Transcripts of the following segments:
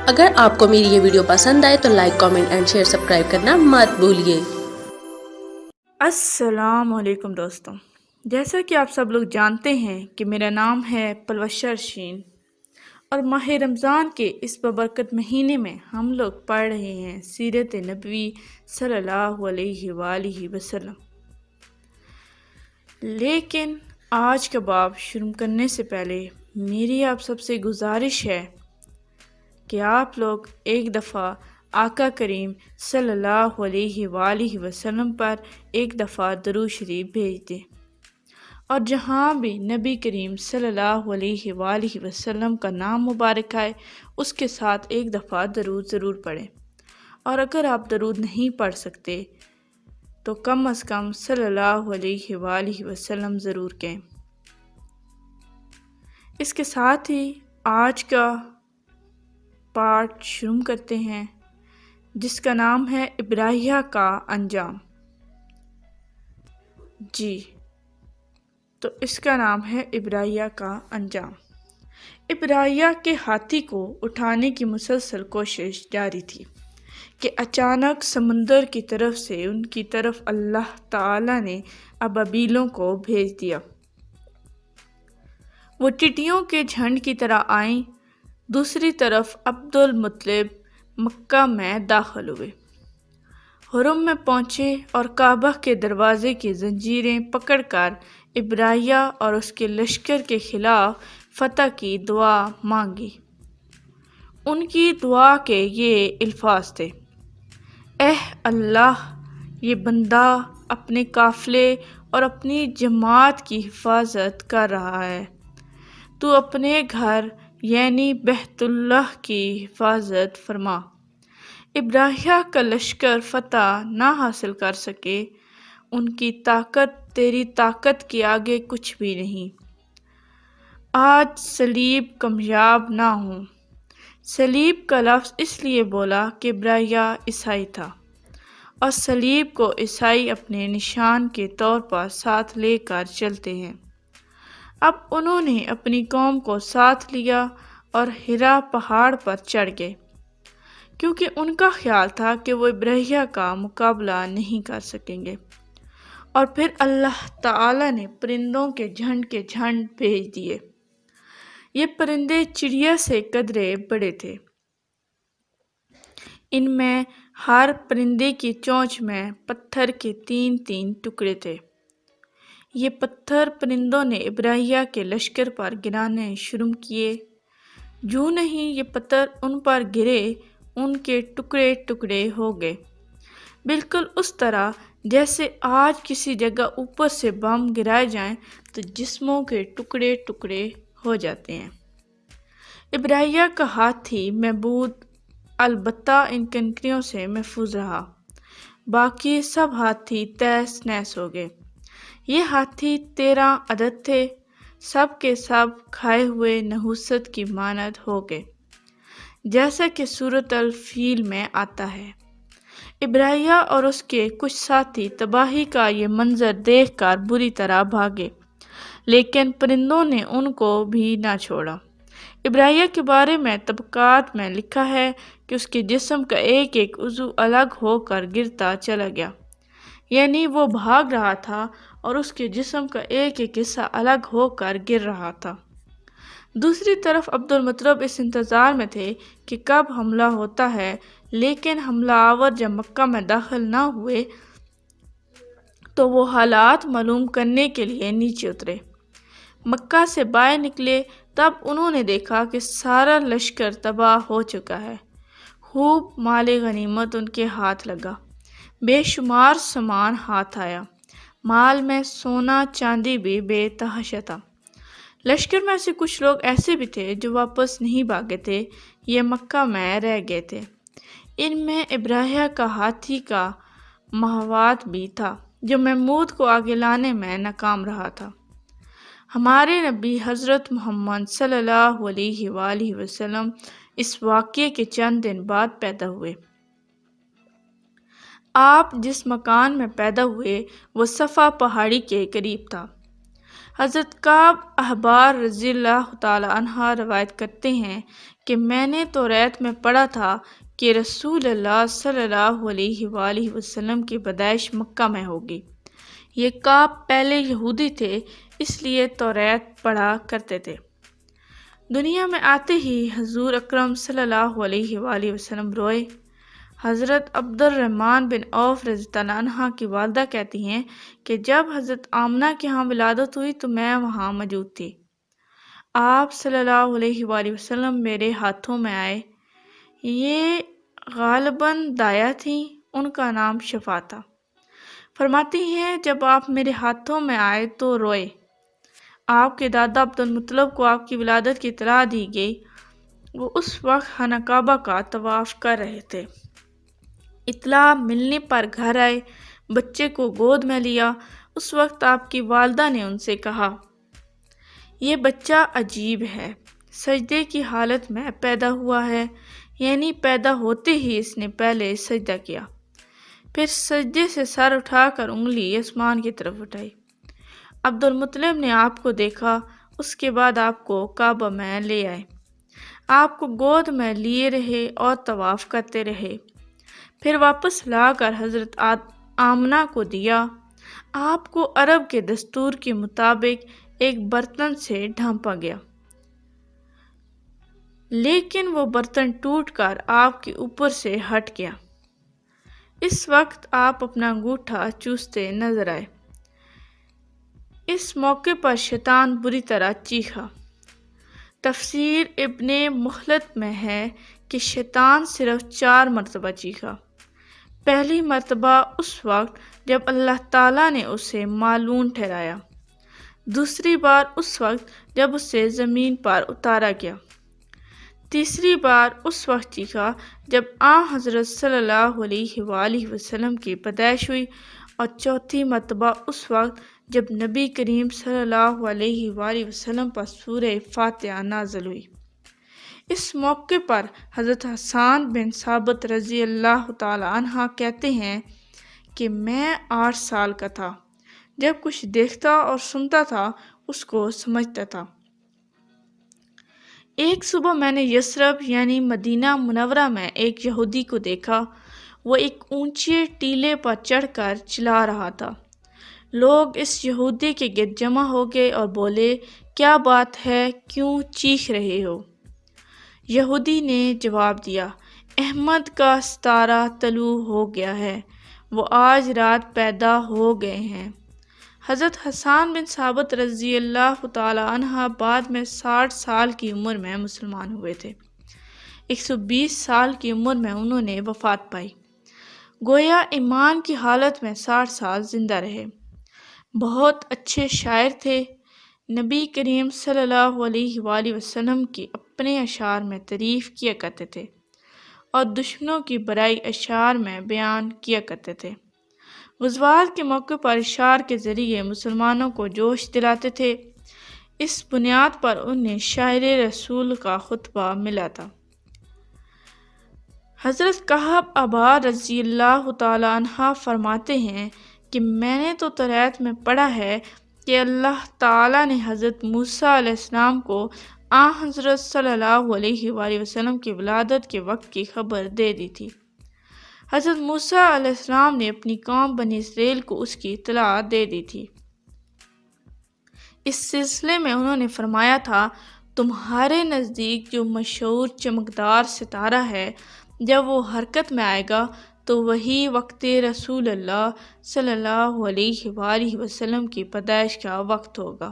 اگر آپ کو میری یہ ویڈیو پسند آئے تو like, comment and share, subscribe کرنا مت بھولیے۔ السلام علیکم دوستوں، جیسا کہ آپ سب لوگ جانتے ہیں کہ میرا نام ہے پلوشر شین، اور ماہ رمضان کے اس بابرکت مہینے میں ہم لوگ پڑھ رہے ہیں سیرت نبوی صلی اللہ علیہ وآلہ وسلم۔ لیکن آج کا باب شروع کرنے سے پہلے میری آپ سب سے گزارش ہے کہ آپ لوگ ایک دفعہ آقا کریم صلی اللہ علیہ وآلہ وسلم پر ایک دفعہ درود شریف بھیج دیں، اور جہاں بھی نبی کریم صلی اللہ علیہ وآلہ وسلم کا نام مبارک آئے اس کے ساتھ ایک دفعہ درود ضرور پڑھیں، اور اگر آپ درود نہیں پڑھ سکتے تو کم از کم صلی اللہ علیہ وآلہ وسلم ضرور کہیں۔ اس کے ساتھ ہی آج کا پارٹ شروع کرتے ہیں، جس کا نام ہے ابراہیہ کا انجام۔ تو اس کا نام ہے ابراہیہ کا انجام۔ ابراہیہ کے ہاتھی کو اٹھانے کی مسلسل کوشش جاری تھی کہ اچانک سمندر کی طرف سے ان کی طرف اللہ تعالی نے ابابیلوں کو بھیج دیا۔ وہ ٹڈیوں کے جھنڈ کی طرح آئیں۔ دوسری طرف عبد المطلب مکہ میں داخل ہوئے، حرم میں پہنچے اور کعبہ کے دروازے کی زنجیریں پکڑ کر ابراہیہ اور اس کے لشکر کے خلاف فتح کی دعا مانگی۔ ان کی دعا کے یہ الفاظ تھے: اے اللہ، یہ بندہ اپنے قافلے اور اپنی جماعت کی حفاظت کر رہا ہے، تو اپنے گھر یعنی بیت اللہ کی حفاظت فرما۔ ابراہیہ کا لشکر فتح نہ حاصل کر سکے، ان کی طاقت تیری طاقت کے آگے کچھ بھی نہیں۔ آج صلیب کامیاب نہ ہو۔ صلیب کا لفظ اس لیے بولا کہ ابراہیہ عیسائی تھا، اور صلیب کو عیسائی اپنے نشان کے طور پر ساتھ لے کر چلتے ہیں۔ اب انہوں نے اپنی قوم کو ساتھ لیا اور حرا پہاڑ پر چڑھ گئے، کیونکہ ان کا خیال تھا کہ وہ ابراہیہ کا مقابلہ نہیں کر سکیں گے، اور پھر اللہ تعالی نے پرندوں کے جھنڈ بھیج دیے۔ یہ پرندے چڑیا سے قدرے بڑے تھے۔ ان میں ہر پرندے کی چونچ میں پتھر کے 3 ٹکڑے تھے۔ یہ پتھر پرندوں نے ابراہیہ کے لشکر پر گرانے شروع کیے۔ جو نہیں یہ پتھر ان پر گرے، ان کے ٹکڑے ٹکڑے ہو گئے، بالکل اس طرح جیسے آج کسی جگہ اوپر سے بم گرائے جائیں تو جسموں کے ٹکڑے ٹکڑے ہو جاتے ہیں۔ ابراہیہ کا ہاتھی محبود البتہ ان کنکریوں سے محفوظ رہا، باقی سب ہاتھی تہس نہس ہو گئے۔ یہ ہاتھی 13 عدد تھے، سب کے سب کھائے ہوئے نحوست کی مانند ہو گئے، جیسا کہ سورۃ الفیل میں آتا ہے۔ ابراہیہ اور اس کے کچھ ساتھی تباہی کا یہ منظر دیکھ کر بری طرح بھاگے، لیکن پرندوں نے ان کو بھی نہ چھوڑا۔ ابراہیہ کے بارے میں طبقات میں لکھا ہے کہ اس کے جسم کا ایک ایک عضو الگ ہو کر گرتا چلا گیا، یعنی وہ بھاگ رہا تھا اور اس کے جسم کا ایک ایک حصہ الگ ہو کر گر رہا تھا۔ دوسری طرف عبد المطلب اس انتظار میں تھے کہ کب حملہ ہوتا ہے، لیکن حملہ آور جب مکہ میں داخل نہ ہوئے تو وہ حالات معلوم کرنے کے لیے نیچے اترے۔ مکہ سے باہر نکلے تب انہوں نے دیکھا کہ سارا لشکر تباہ ہو چکا ہے۔ خوب مال غنیمت ان کے ہاتھ لگا، بے شمار سامان ہاتھ آیا، مال میں سونا چاندی بھی بے تحاشا تھا۔ لشکر میں سے کچھ لوگ ایسے بھی تھے جو واپس نہیں بھاگے تھے، یہ مکہ میں رہ گئے تھے۔ ان میں ابراہیہ کا ہاتھی کا مہوات بھی تھا، جو محمود کو آگے لانے میں ناکام رہا تھا۔ ہمارے نبی حضرت محمد صلی اللہ علیہ وآلہ وسلم اس واقعے کے چند دن بعد پیدا ہوئے۔ آپ جس مکان میں پیدا ہوئے وہ صفا پہاڑی کے قریب تھا۔ حضرت کعب احبار رضی اللہ تعالی عنہ روایت کرتے ہیں کہ میں نے توریت میں پڑھا تھا کہ رسول اللہ صلی اللہ علیہ وآلہ وسلم کی پیدائش مکہ میں ہوگی۔ یہ کعب پہلے یہودی تھے، اس لیے توریت پڑھا کرتے تھے۔ دنیا میں آتے ہی حضور اکرم صلی اللہ علیہ وآلہ وسلم روئے۔ حضرت عبد الرحمن بن عوف رضی اللہ عنہ کی والدہ کہتی ہیں کہ جب حضرت آمنہ کے ہاں ولادت ہوئی تو میں وہاں موجود تھی۔ آپ صلی اللہ علیہ وآلہ وسلم میرے ہاتھوں میں آئے۔ یہ غالباً دایا تھیں، ان کا نام شفا تھا۔ فرماتی ہیں جب آپ میرے ہاتھوں میں آئے تو روئے۔ آپ کے دادا عبد المطلب کو آپ کی ولادت کی اطلاع دی گئی۔ وہ اس وقت خانہ کعبہ کا طواف کر رہے تھے۔ اطلاع ملنے پر گھر آئے، بچے کو گود میں لیا۔ اس وقت آپ کی والدہ نے ان سے کہا، یہ بچہ عجیب ہے، سجدے کی حالت میں پیدا ہوا ہے، یعنی پیدا ہوتے ہی اس نے پہلے سجدہ کیا، پھر سجدے سے سر اٹھا کر انگلی آسمان کی طرف اٹھائی۔ عبد المطلب نے آپ کو دیکھا، اس کے بعد آپ کو کعبہ میں لے آئے، آپ کو گود میں لیے رہے اور طواف کرتے رہے، پھر واپس لا کر حضرت آمنہ کو دیا۔ آپ کو عرب کے دستور کے مطابق ایک برتن سے ڈھانپا گیا، لیکن وہ برتن ٹوٹ کر آپ کے اوپر سے ہٹ گیا۔ اس وقت آپ اپنا انگوٹھا چوستے نظر آئے۔ اس موقع پر شیطان بری طرح چیخا۔ تفسیر ابن مخلد میں ہے کہ شیطان صرف 4 مرتبہ چیخا۔ پہلی مرتبہ اس وقت جب اللہ تعالیٰ نے اسے مالعون ٹھہرایا، دوسری بار اس وقت جب اسے زمین پر اتارا گیا، تیسری بار اس وقت چیخا جب حضرت صلی اللہ علیہ وآلہ وسلم کی پیدائش ہوئی، اور چوتھی مرتبہ اس وقت جب نبی کریم صلی اللہ علیہ وآلہ وسلم پر سورہ فاتحہ نازل ہوئی۔ اس موقع پر حضرت حسان بن ثابت رضی اللہ تعالی عنہ کہتے ہیں کہ میں 8 سال کا تھا، جب کچھ دیکھتا اور سنتا تھا اس کو سمجھتا تھا۔ ایک صبح میں نے یثرب یعنی مدینہ منورہ میں ایک یہودی کو دیکھا۔ وہ ایک اونچے ٹیلے پر چڑھ کر چلا رہا تھا۔ لوگ اس یہودی کے گرد جمع ہو گئے اور بولے، کیا بات ہے، کیوں چیخ رہے ہو؟ یہودی نے جواب دیا، احمد کا ستارہ طلوع ہو گیا ہے، وہ آج رات پیدا ہو گئے ہیں۔ حضرت حسان بن ثابت رضی اللہ تعالی عنہ بعد میں 60 سال کی عمر میں مسلمان ہوئے تھے۔ 120 سال کی عمر میں انہوں نے وفات پائی۔ گویا ایمان کی حالت میں 60 سال زندہ رہے۔ بہت اچھے شاعر تھے۔ نبی کریم صلی اللہ علیہ وآلہ وسلم کی اپنے اشعار میں تعریف کیا کرتے تھے اور دشمنوں کی برائی اشعار میں بیان کیا کرتے تھے۔ غزوات کے موقع پر اشعار کے ذریعے مسلمانوں کو جوش دلاتے تھے۔ اس بنیاد پر انہیں شاعر رسول کا خطبہ ملا تھا۔ حضرت کعب احبار رضی اللہ تعالی عنہ فرماتے ہیں کہ میں نے تو توریت میں پڑھا ہے کہ اللہ تعالیٰ نے حضرت موسیٰ علیہ السلام کو حضرت صلی اللہ علیہ وآلہ وسلم کی ولادت کے وقت کی خبر دے دی تھی۔ حضرت موسیٰ علیہ السلام نے اپنی قوم بنی اسرائیل کو اس کی اطلاع دے دی تھی۔ اس سلسلے میں انہوں نے فرمایا تھا، تمہارے نزدیک جو مشہور چمکدار ستارہ ہے، جب وہ حرکت میں آئے گا تو وہی وقت رسول اللہ صلی اللہ علیہ وآلہ وسلم کی پیدائش کا وقت ہوگا۔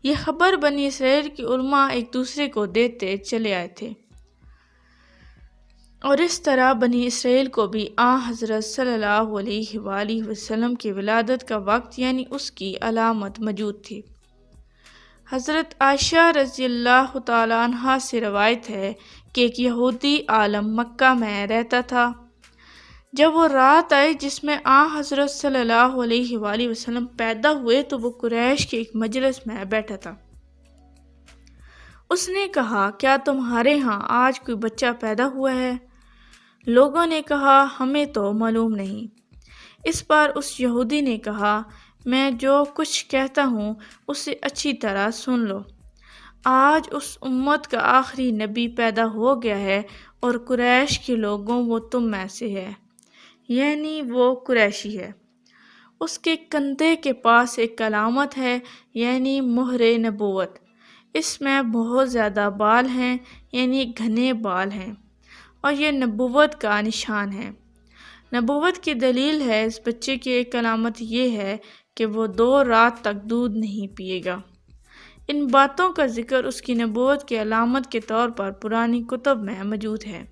یہ خبر بنی اسرائیل کی علماء ایک دوسرے کو دیتے چلے آئے تھے، اور اس طرح بنی اسرائیل کو بھی حضرت صلی اللہ علیہ وآلہ وسلم کی ولادت کا وقت یعنی اس کی علامت موجود تھی۔ حضرت عائشہ رضی اللہ تعالی عنہا سے روایت ہے کہ ایک یہودی عالم مکہ میں رہتا تھا۔ جب وہ رات آئی جس میں حضرت صلی اللہ علیہ وآلہ وسلم پیدا ہوئے تو وہ قریش کے ایک مجلس میں بیٹھا تھا۔ اس نے کہا، کیا تمہارے ہاں آج کوئی بچہ پیدا ہوا ہے؟ لوگوں نے کہا، ہمیں تو معلوم نہیں۔ اس بار اس یہودی نے کہا، میں جو کچھ کہتا ہوں اسے اچھی طرح سن لو۔ آج اس امت کا آخری نبی پیدا ہو گیا ہے اور قریش کے لوگوں وہ تم میں سے ہے، یعنی وہ قریشی ہے۔ اس کے کندھے کے پاس ایک علامت ہے، یعنی مہر نبوت۔ اس میں بہت زیادہ بال ہیں، یعنی گھنے بال ہیں، اور یہ نبوت کا نشان ہے۔ نبوت کی دلیل ہے اس بچے کی ایک علامت یہ ہے کہ وہ 2 رات تک دودھ نہیں پیے گا۔ ان باتوں کا ذکر اس کی نبوت کی علامت کے طور پر پرانی کتب میں موجود ہے۔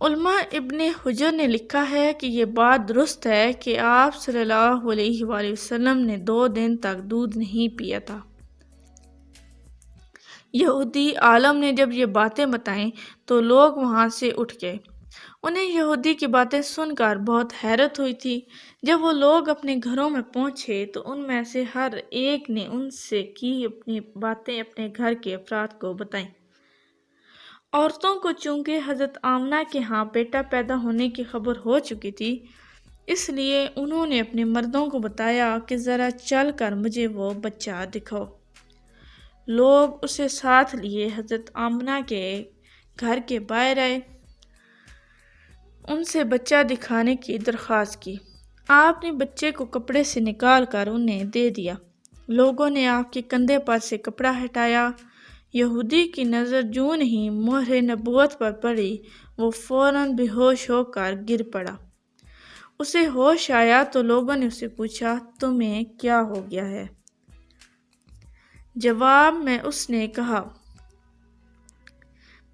علماء ابن حجر نے لکھا ہے کہ یہ بات درست ہے کہ آپ صلی اللہ علیہ وآلہ وسلم نے 2 دن تک دودھ نہیں پیا تھا۔ یہودی عالم نے جب یہ باتیں بتائیں تو لوگ وہاں سے اٹھ گئے۔ انہیں یہودی کی باتیں سن کر بہت حیرت ہوئی تھی۔ جب وہ لوگ اپنے گھروں میں پہنچے تو ان میں سے ہر ایک نے ان سے کی اپنی باتیں اپنے گھر کے افراد کو بتائیں۔ عورتوں کو چونکہ حضرت آمنہ کے ہاں بیٹا پیدا ہونے کی خبر ہو چکی تھی، اس لیے انہوں نے اپنے مردوں کو بتایا کہ ذرا چل کر مجھے وہ بچہ دکھاؤ۔ لوگ اسے ساتھ لیے حضرت آمنہ کے گھر کے باہر آئے، ان سے بچہ دکھانے کی درخواست کی۔ آپ نے بچے کو کپڑے سے نکال کر انہیں دے دیا۔ لوگوں نے آپ کے کندھے پر سے کپڑا ہٹایا۔ یہودی کی نظر جوں نہیں مہر نبوت پر پڑی، وہ فوراً بے ہوش ہو کر گر پڑا۔ اسے ہوش آیا تو لوگوں نے اسے پوچھا، تمہیں کیا ہو گیا ہے؟ جواب میں اس نے کہا،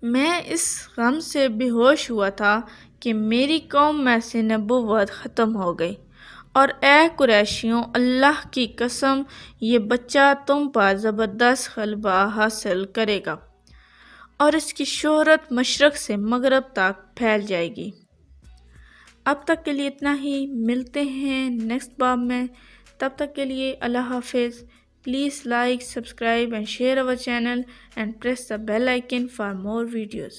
میں اس غم سے بے ہوش ہوا تھا کہ میری قوم میں سے نبوت ختم ہو گئی، اور اے قریشیوں، اللہ کی قسم یہ بچہ تم پر زبردست غلبہ حاصل کرے گا اور اس کی شہرت مشرق سے مغرب تک پھیل جائے گی۔ اب تک کے لیے اتنا ہی، ملتے ہیں نیکسٹ باب میں، تب تک کے لیے اللہ حافظ۔ Please like, subscribe and share our channel and press the bell icon for more videos.